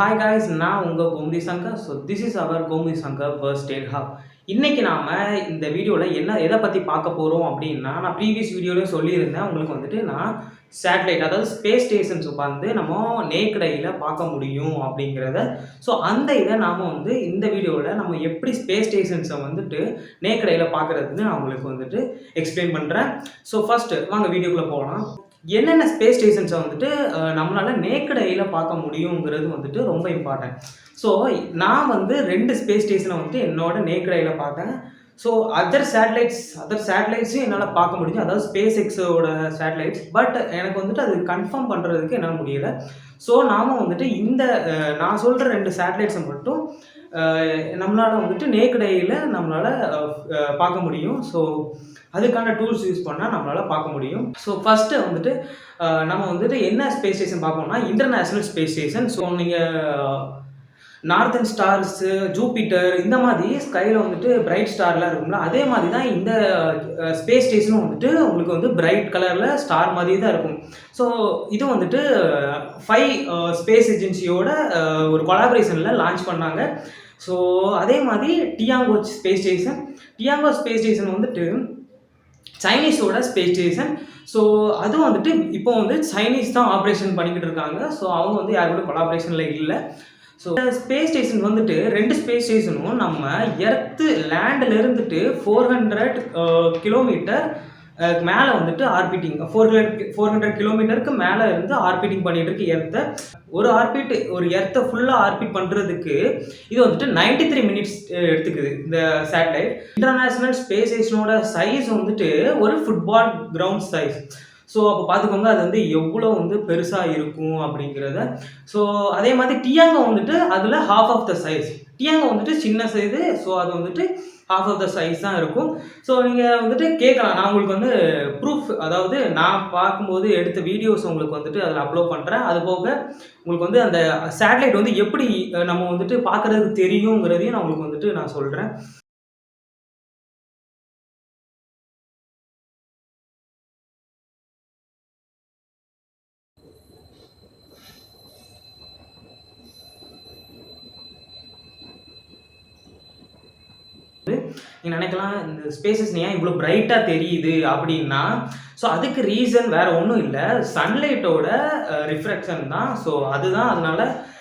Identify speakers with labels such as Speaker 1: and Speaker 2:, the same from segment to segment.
Speaker 1: Hi guys, நான் உங்க Gomathi Shankar. This is our Gomathi Shankar first aid hub. இன்னைக்கு நாம இந்த வீடியோல எத பத்தி பார்க்க போறோம் அப்படின்னா, நான் ப்ரீவியஸ் வீடியோலயும் சொல்லியிருந்தேன். உங்களுக்கு நான் சேட்டலைட் அதாவது ஸ்பேஸ் ஸ்டேஷன்ஸ் நம்ம நேக்ட் ஐல பார்க்க முடியும் அப்படிங்கிறத. அந்த இத நாம இந்த வீடியோல நம்ம எப்படி ஸ்பேஸ் ஸ்டேஷன்ஸ நேக்ட் ஐல பார்க்கறதுன்னு நான் உங்களுக்கு எக்ஸ்பிளைன் பண்றேன். ஃபர்ஸ்ட் வாங்க வீடியோக்குள்ள போகலாம். என்னென்ன ஸ்பேஸ் ஸ்டேஷன்ஸை நம்மளால நேக்கட் ஐல பார்க்க முடியுங்கிறது ரொம்ப இம்பார்ட்டன்ட். ஸோ நான் 2 ஸ்பேஸ் ஸ்டேஷனை என்னோட நேக்கட் ஐல பார்த்தேன். ஸோ அதர் சேட்டலைட்ஸையும் என்னால் பார்க்க முடிஞ்சு, அதாவது ஸ்பேஸ் எக்ஸோட சேட்டலைட்ஸ். பட் எனக்கு அது கன்ஃபார்ம் பண்ணுறதுக்கு என்னால் முடியல. ஸோ நாம் இந்த நான் சொல்கிற 2 சேட்டலைட்ஸை மட்டும் நம்மளால் நேக்கட் ஐல நம்மளால் பார்க்க முடியும். ஸோ அதுக்கான டூல்ஸ் யூஸ் பண்ணால் நம்மளால் பார்க்க முடியும். ஸோ ஃபஸ்ட்டு நம்ம என்ன ஸ்பேஸ் ஸ்டேஷன் பார்ப்போம்னா இன்டர்நேஷ்னல் ஸ்பேஸ் ஸ்டேஷன். ஸோ நீங்கள் நார்தன் ஸ்டார்ஸு, ஜூபிட்டர் இந்த மாதிரி ஸ்கையில் பிரைட் ஸ்டார்லாம் இருக்கும்ல, அதே மாதிரி தான் இந்த ஸ்பேஸ் ஸ்டேஷனும் உங்களுக்கு பிரைட் கலரில் ஸ்டார் மாதிரி தான் இருக்கும். ஸோ இது 5 ஸ்பேஸ் ஏஜென்சியோட ஒரு கொலாபரேஷனில் லான்ச் பண்ணாங்க. ஸோ அதே மாதிரி டியாங்கோ ஸ்பேஸ் ஸ்டேஷன் சைனீஸோட ஸ்பேஸ் ஸ்டேஷன். ஸோ அதுவும் இப்போ சைனீஸ் தான் ஆப்ரேஷன் பண்ணிக்கிட்டு இருக்காங்க. ஸோ அவங்க யார் கூட கொலாபரேஷனில் இல்லை. ஸோ ஸ்பேஸ் ஸ்டேஷன் 2 ஸ்பேஸ் ஸ்டேஷனும் நம்ம எர்த்து லேண்டில் இருந்துட்டு 400 கிலோமீட்டர் மேலே ஆர்பிட்டிங் 400 கிலோமீட்டருக்கு மேலே இருந்து ஆர்பிட்டிங் பண்ணிட்டு இருக்கு எர்த்தை. ஒரு எர்த்தை ஃபுல்லாக ஆர்பிட் பண்ணுறதுக்கு இது 93 மினிட்ஸ் எடுத்துக்குது இந்த சேட்டலைட். இன்டர்நேஷ்னல் ஸ்பேஸ் ஸ்டேஷனோட சைஸ் ஒரு ஃபுட்பால் கிரவுண்ட் சைஸ். ஸோ அப்போ பார்த்துக்கோங்க அது எவ்வளோ பெருசாக இருக்கும் அப்படிங்கிறத. ஸோ அதே மாதிரி டியாங்கோ அதில் ஹாஃப் ஆஃப் த சைஸ். டியாங்கோ சின்ன சைஸு. ஸோ அது ஹாஃப் ஆஃப் த சைஸ் தான் இருக்கும். ஸோ நீங்கள் கேட்கலாம், நான் உங்களுக்கு ப்ரூஃப், அதாவது நான் பார்க்கும்போது எடுத்த வீடியோஸ் உங்களுக்கு அதில் அப்லோட் பண்ணுறேன். அது போக உங்களுக்கு அந்த சேட்டலைட் எப்படி நம்ம பார்க்குறதுக்கு தெரியுங்கிறதையும் நான் உங்களுக்கு நான் சொல்கிறேன். நீங்கள் நினைக்கலாம் இந்த ஸ்பேசஸ் ஏன் இவ்வளோ பிரைட்டாக தெரியுது அப்படின்னா, ஸோ அதுக்கு ரீசன் வேறு ஒன்றும் இல்லை, சன்லைட்டோட ரிஃப்ளெக்ஷன் தான். ஸோ அதுதான், அதனால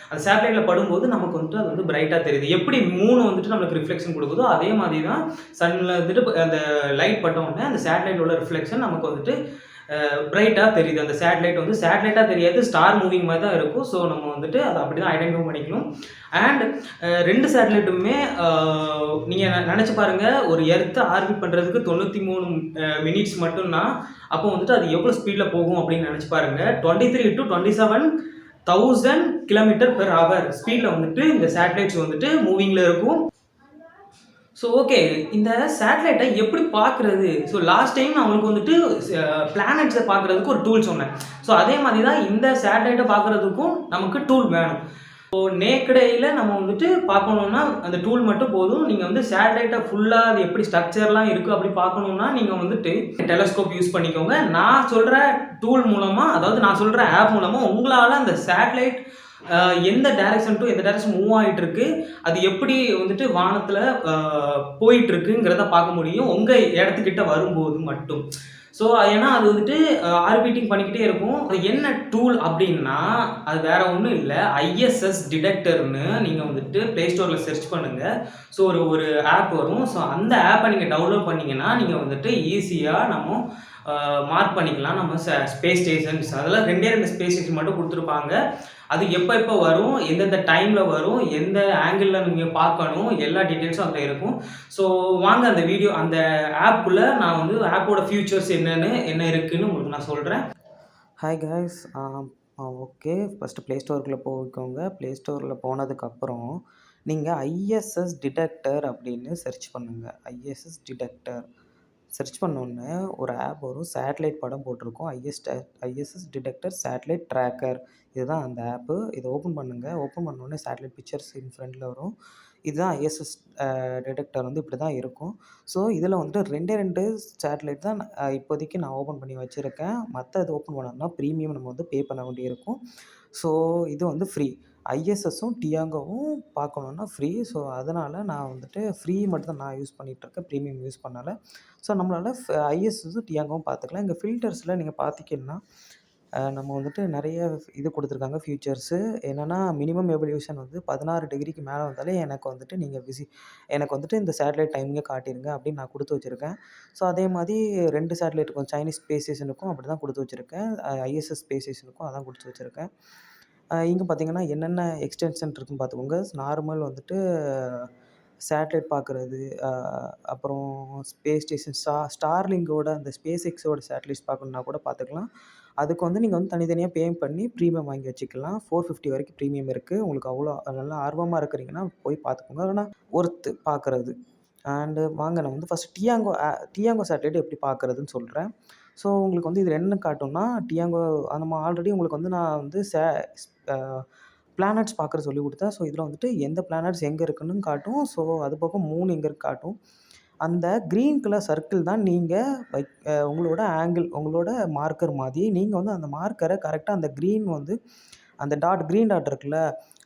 Speaker 1: அந்த சேட்டலைட்டில் படும்போது நமக்கு அது பிரைட்டாக தெரியுது. எப்படி மூணு நம்மளுக்கு ரிஃப்ளெக்ஷன் கொடுக்குதோ அதே மாதிரி தான் சன்னில் அந்த லைட் பட்டோடனே அந்த சேட்டலைட்டோட ரிஃப்ளெக்ஷன் நமக்கு பிரைட்டாக தெரியுது. அந்த சேட்டலைட்டாக தெரியாது, ஸ்டார் மூவிங் மாதிரி தான் இருக்கும். ஸோ நம்ம அதை அப்படி தான் ஐடென்டிஃபை பண்ணிக்கணும். அண்ட் 2 சேட்டலைட்டுமே நீங்கள் நினச்சி பாருங்கள், ஒரு எர்த்தை ஆர்பிட் பண்ணுறதுக்கு 93 மினிட்ஸ் மட்டும்தான். அப்போ அது எவ்வளோ ஸ்பீடில் போகும் அப்படின்னு நினச்சி பாருங்கள். 23 to 27,000 km/h ஸ்பீடில் இந்த சேட்டலைட்ஸ் மூவிங்கில் இருக்கும். ஸோ ஓகே, இந்த சேட்டலைட்டை எப்படி பார்க்குறது? ஸோ லாஸ்ட் டைம் நான் உங்களுக்கு பிளானட்ஸை பார்க்குறதுக்கு ஒரு டூல் சொன்னேன். ஸோ அதே மாதிரி தான் இந்த சேட்டலைட்டை பார்க்குறதுக்கும் நமக்கு டூல் வேணும். ஸோ நேக்கட் ஐல நம்ம பார்க்கணுன்னா அந்த டூல் மட்டும் போதும். நீங்கள் சேட்டலைட்டை ஃபுல்லாக அது எப்படி ஸ்ட்ரக்சர்லாம் இருக்குது அப்படி பார்க்கணுன்னா நீங்கள் டெலஸ்கோப் யூஸ் பண்ணிக்கோங்க. நான் சொல்கிற டூல் மூலமாக, அதாவது நான் சொல்கிற ஆப் மூலமாக உங்களால் அந்த சேட்டலைட் எந்த டைரக்ஷன் டு எந்த டைரக்ஷன் மூவ் ஆகிட்டு இருக்கு, அது எப்படி வானத்தில் போயிட்டு இருக்குங்கிறத பார்க்க முடியும் உங்கள் இடத்துக்கிட்ட வரும்போது மட்டும். ஸோ ஏன்னா அது ஆர்பிட்டிங் பண்ணிக்கிட்டே இருக்கும். அது என்ன டூல் அப்படின்னா, அது வேற ஒன்றும் இல்லை, ஐஎஸ்எஸ் டிடெக்டர்னு நீங்கள் ப்ளே ஸ்டோரில் சர்ச் பண்ணுங்கள். ஸோ ஒரு ஆப் வரும். ஸோ அந்த ஆப்பை நீங்கள் டவுன்லோட் பண்ணிங்கன்னா நீங்கள் ஈஸியாக நம்ம மார்க் பண்ணிக்கலாம் நம்ம ஸ்பேஸ் ஸ்டேஷன்ஸ். அதெல்லாம் 2 ஸ்பேஸ் ஸ்டேஷன் மட்டும் கொடுத்துருப்பாங்க. அது எப்போ வரும், எந்தெந்த டைமில் வரும், எந்த ஆங்கிளில் நீங்கள் பார்க்கணும், எல்லா டீட்டெயில்ஸும் அதில் இருக்கும். ஸோ வாங்க அந்த வீடியோ, அந்த ஆப்புக்குள்ளே நான் ஆப்போட ஃபியூச்சர்ஸ் என்ன இருக்குதுன்னு உங்களுக்கு நான் சொல்கிறேன். Hi guys, okay, first play ஸ்டோருக்குள்ளே போய்க்கோங்க. ப்ளே ஸ்டோரில் போனதுக்கப்புறம் நீங்கள் ஐஎஸ்எஸ் டிடெக்டர் அப்படின்னு சர்ச் பண்ணுங்கள். ஐஎஸ்எஸ் டிடெக்டர் சர்ச் பண்ணோன்னே ஒரு ஆப் வரும். சேட்டலைட் படம் போட்டிருக்கும். ஐஎஸ்எஸ் டிடெக்டர் சேட்டலைட் ட்ராக்கர், இதுதான் அந்த ஆப்பு. இதை ஓப்பன் பண்ணுங்கள். ஓப்பன் பண்ணோடனே சேட்டலைட் பிக்சர்ஸ் இன் ஃப்ரண்டில் வரும். இதுதான் ஐஎஸ்எஸ் டிடெக்டர் இப்படி தான் இருக்கும். ஸோ இதில் 2 சேட்டலைட் தான் இப்போதைக்கு நான் ஓப்பன் பண்ணி வச்சுருக்கேன். மற்ற இது ஓப்பன் பண்ணோம்னா ப்ரீமியம் நம்ம பே பண்ண வேண்டியிருக்கும். ஸோ இது ஃப்ரீ.
Speaker 2: ஐஎஸ்எஸும் டியாங்கோவும் பார்க்கணுன்னா ஃப்ரீ. ஸோ அதனால் நான் வந்துட்டு ஃப்ரீ மட்டும் தான் நான் யூஸ் பண்ணிகிட்ருக்கேன், ப்ரீமியம் யூஸ் பண்ணல. ஸோ நம்மளால் ஐஎஸ்எஸும் டியாங்கோவும் பார்த்துக்கலாம். இங்கே ஃபில்டர்ஸில் நீங்கள் பார்த்தீங்கன்னா நம்ம வந்துட்டு நிறைய இது கொடுத்துருக்காங்க ஃபியூச்சர்ஸு. என்னென்னா மினிமம் எவல்யூஷன் வந்து 16 டிகிரிக்கு மேலே வந்தாலே எனக்கு வந்துட்டு நீங்கள் எனக்கு வந்துட்டு இந்த சேட்டலைட் டைமிங்கே காட்டிடுங்க அப்படின்னு நான் கொடுத்து வச்சுருக்கேன். ஸோ அதே மாதிரி 2 சேட்டலைட்டுக்கும் சைனீஸ் ஸ்பேஸ் ஸ்டேஷனுக்கும் அப்படி தான் கொடுத்து வச்சுருக்கேன். ஐஎஸ்எஸ் ஸ்பேஸ் ஸ்டேஷனுக்கும் அதான் கொடுத்து வச்சுருக்கேன். இங்கே பார்த்தீங்கன்னா என்னென்ன எக்ஸ்டென்ஷன் இருக்குன்னு பார்த்துக்கோங்க. நார்மல் வந்துட்டு சேட்டலைட் பார்க்குறது, அப்புறம் ஸ்பேஸ் ஸ்டேஷன் ஸ்டார்லிங்கோட அந்த ஸ்பேஸ் எக்ஸோட சேட்டலைட்ஸ் பார்க்கணுன்னா கூட பார்த்துக்கலாம். அதுக்கு வந்து நீங்கள் வந்து தனித்தனியாக பே பண்ணி ப்ரீமியம் வாங்கி வச்சுக்கலாம். 450 வரைக்கும் ப்ரீமியம் இருக்குது. உங்களுக்கு அவ்வளோ நல்லா ஆர்வமாக இருக்கிறீங்கன்னா போய் பார்த்துக்கோங்க. ஆனால் ஒர்த்து பார்க்குறது. அண்டு வாங்க நம்ம வந்து ஃபஸ்ட்டு டியாங்கோ சேட்டலைட் எப்படி பார்க்குறதுன்னு சொல்கிறேன். ஸோ உங்களுக்கு வந்து இது என்ன காட்டும்னா டியாங்கோ நம்ம ஆல்ரெடி உங்களுக்கு வந்து நான் வந்து பிளானட்ஸ் பார்க்குற சொல்லிக் கொடுத்தேன். ஸோ இதில் வந்துட்டு எந்த பிளானட்ஸ் எங்கே இருக்குன்னு காட்டும். ஸோ அது போக மூன் எங்கே இருக்கு காட்டும். அந்த க்ரீன் கலர் சர்க்கிள் தான் நீங்கள் உங்களோட ஆங்கிள், உங்களோட மார்க்கர் மாதிரி. நீங்கள் வந்து அந்த மார்க்கரை கரெக்டாக அந்த க்ரீன் வந்து அந்த க்ரீன் டாட் இருக்குல்ல,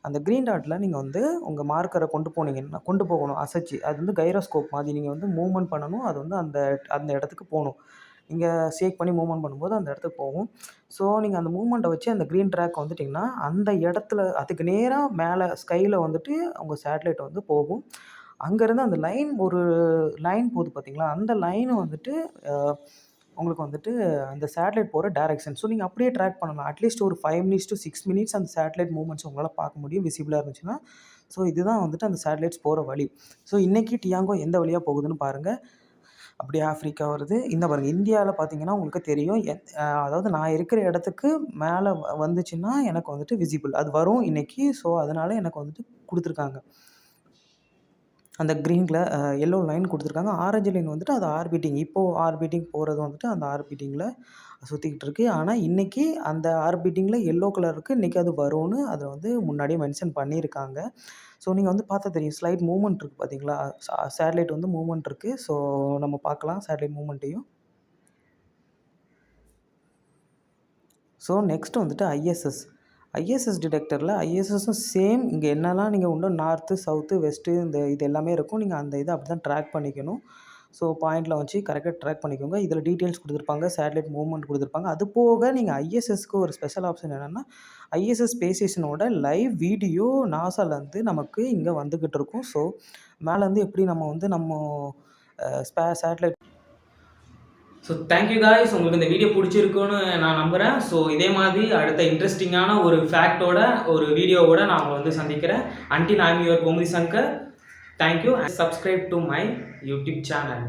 Speaker 2: அந்த க்ரீன் டாட்டில் நீங்கள் வந்து உங்கள் மார்க்கரை கொண்டு போகணும் அசைச்சு. அது வந்து கைரோஸ்கோப் மாதிரி நீங்கள் வந்து மூவ்மெண்ட் பண்ணணும். அது வந்து அந்த அந்த இடத்துக்கு போகணும். நீங்கள் ஷேக் பண்ணி மூவ்மெண்ட் பண்ணும்போது அந்த இடத்துக்கு போகும். ஸோ நீங்கள் அந்த மூவ்மெண்ட்டை வச்சு அந்த க்ரீன் ட்ராக் வந்துட்டிங்கன்னா, அந்த இடத்துல அதுக்கு நேராக மேலே ஸ்கையில் வந்துட்டு உங்கள் சேட்டலைட் வந்து போகும். அங்கேருந்து அந்த ஒரு லைன் போகுது பார்த்தீங்களா, அந்த லைனை வந்துட்டு உங்களுக்கு வந்துட்டு அந்த சேட்டலைட் போகிற டைரக்ஷன். ஸோ நீங்கள் அப்படியே ட்ராக் பண்ணலாம். அட்லீஸ்ட் ஒரு 5 மினிட்ஸ் to 6 மினிட்ஸ் அந்த சேட்டலைட் மூவ்மெண்ட்ஸ் உங்களால் பார்க்க முடியும் விசிபிளாக இருந்துச்சுன்னா. ஸோ இதுதான் வந்துட்டு அந்த சேட்டலைட்ஸ் போகிற வழி. ஸோ இன்றைக்கி டியாங்கோ எந்த வழியாக போகுதுன்னு பாருங்கள். அப்படியே ஆஃப்ரிக்கா வருது. இந்த பாருங்கள், இந்தியாவில் பார்த்தீங்கன்னா உங்களுக்கு தெரியும். அதாவது நான் இருக்கிற இடத்துக்கு மேலே வந்துச்சுன்னா எனக்கு வந்துட்டு விசிபிள் அது வரும் இன்றைக்கி. ஸோ அதனால் எனக்கு வந்துட்டு கொடுத்துருக்காங்க. அந்த க்ரீனில் எல்லோ லைன் கொடுத்துருக்காங்க. ஆரஞ்சு லைன் வந்துட்டு அது ஆர்பிட்டிங். இப்போது ஆர்பிட்டிங் போகிறது வந்துட்டு அந்த ஆர்பிட்டிங்கில் சுற்றிக்கிட்டு இருக்குது. ஆனால் இன்றைக்கி அந்த ஆர்பிட்டிங்கில் எல்லோ கலர் இருக்குது. இன்றைக்கி அது வரும்னு அதை வந்து முன்னாடியே மென்ஷன் பண்ணியிருக்காங்க. ஸோ நீங்கள் வந்து பார்த்தா தெரியும், ஸ்லைட் மூவ்மெண்ட் இருக்குது பார்த்தீங்களா, சேட்டலைட் வந்து மூவ்மெண்ட் இருக்குது. ஸோ நம்ம பார்க்கலாம் சேட்டலைட் மூவ்மெண்ட்டையும். ஸோ நெக்ஸ்ட் வந்துட்டு ஐஎஸ்எஸ் டிடெக்டரில் ஐஎஸ்எஸும் சேம். இங்கே என்னெல்லாம் நீங்கள் இன்னும் நார்த்து, சவுத்து, வெஸ்ட்டு இது எல்லாமே இருக்கும். நீங்கள் அந்த இதை அப்படி தான் ட்ராக் பண்ணிக்கணும். ஸோ பாயிண்டில் வச்சு கரெக்டாக ட்ராக் பண்ணிக்கோங்க. இதில் டீட்டெயில்ஸ் கொடுத்துருப்பாங்க, சேட்டலைட் மூவ்மெண்ட் கொடுத்துருப்பாங்க. அது போக நீங்கள் ஐஎஸ்எஸ்க்கு ஒரு ஸ்பெஷல் ஆப்ஷன் என்னென்னா, ஐஎஸ்எஸ் ஸ்பேஸ் ஸ்டேஷனோட லைவ் வீடியோ நாசாலேருந்து நமக்கு இங்கே வந்துக்கிட்டு இருக்கும். ஸோ மேலேருந்து எப்படி நம்ம சேட்டலைட்.
Speaker 1: ஸோ தேங்க்யூ காய்ஸ், உங்களுக்கு இந்த வீடியோ பிடிச்சிருக்குன்னு நான் நம்புகிறேன். ஸோ இதே மாதிரி அடுத்த இன்ட்ரெஸ்டிங்கான ஒரு ஃபேக்டோட ஒரு வீடியோவோட நான் உங்களை வந்து சந்திக்கிறேன். Until I am your Gomathi Shankar. Thank you and subscribe to my YouTube channel.